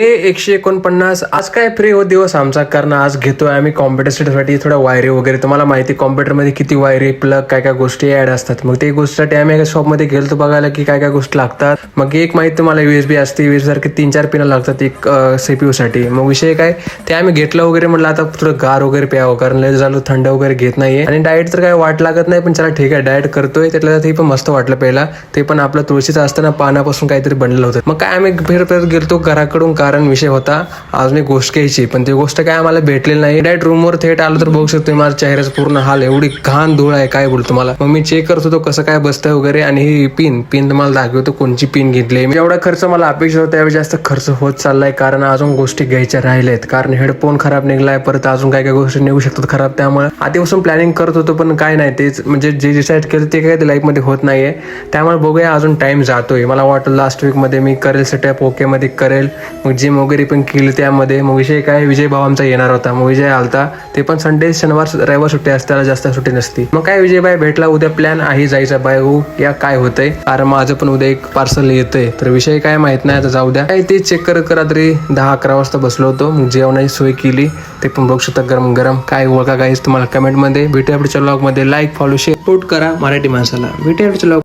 149 आज काय फ्री हो दिवस आमचा, कारण आज घेतोय आम्ही कॉम्प्युटरसाठी थोडा वायरी वगैरे. तुम्हाला माहिती कॉम्प्युटरमध्ये किती वायरी प्लग काय काय गोष्टी ऍड असतात. मग ते गोष्टीसाठी आम्ही एका शॉपमध्ये गेलो बघायला की काय काय गोष्टी लागतात. मग एक माहिती तुम्हाला USB असते, USB सारखी 3-4 पिन लागतात एक CPU साठी. मग विषय काय ते आम्ही घेतलं वगैरे, म्हटलं आता थोडं गार वगैरे प्यावं, कारण लय झालं थंड वगैरे घेत नाहीये. आणि डाएट तर काय वाट लागत नाही, पण चला ठीक आहे डाएट करतोय. त्यातलं ते पण मस्त वाटलं पहिला. ते पण आपलं तुळशीचं असताना पानापासून काहीतरी बनलेलं होतं. मग काय आम्ही फिरत गेलतो घराकडून, कारण विषय होता अजून एक गोष्ट घ्यायची, पण ती गोष्ट काय आम्हाला भेटलेली नाही. डायरेक्ट रूमवर थेट आलो तर बघू शकतो माझ्या चेहऱ्याचा पूर्ण हाल, एवढी घाण धूळ आहे काय बोलतो तुम्हाला. मग मी चेक करत होतो कसं काय बसतंय वगैरे, आणि ही पिन तुम्हाला दाखवतो कोणची पिन घेतली. एवढा खर्च मला अपेक्षा होता, त्यावेळी जास्त खर्च होत चाललाय, कारण अजून गोष्टी घ्यायच्या राहिल्यात. कारण हेडफोन खराब निघलाय, परत अजून काय काय गोष्टी निघू शकतात खराब. त्यामुळे आधीपासून प्लॅनिंग करत होतो, पण काय नाही, तेच म्हणजे जे डिसाईड केलं ते काय लाईफ मध्ये होत नाहीये. त्यामुळे बघूया, अजून टाइम जातोय. मला वाटतं लास्ट वीक मध्ये मी करेल सेटअप, ओके मध्ये करेल. मग जिम वगैरे पण केली त्यामध्ये. मग विषय काय, विजय भाऊ आमचा येणार होता. मग विजय आलता, ते पण संडे शनिवार रविवार सुट्टी असते, त्याला जास्त सुट्टी नसती. मग काय विजय भाई भेटला. उद्या प्लॅन आहे जायचा बायहू या काय होतंय, कारण माझं पण उद्या एक पार्सल येतंय. तर विषय काय माहित नाही, आता जाऊ द्या. काय ते चेक करत रात्री 10-11 वाजता बसलो होतो. मग जेवणाची सोय केली, ते पण बघू शकता गरम गरम. काय ओळखा गाईस तुम्हाला कमेंट मध्ये. भेटूया पुढच्या व्लॉग मध्ये. लाईक फॉलो शेअर सपोर्ट करा मराठी माणसाला. भेटूया पुढच्या व्लॉग.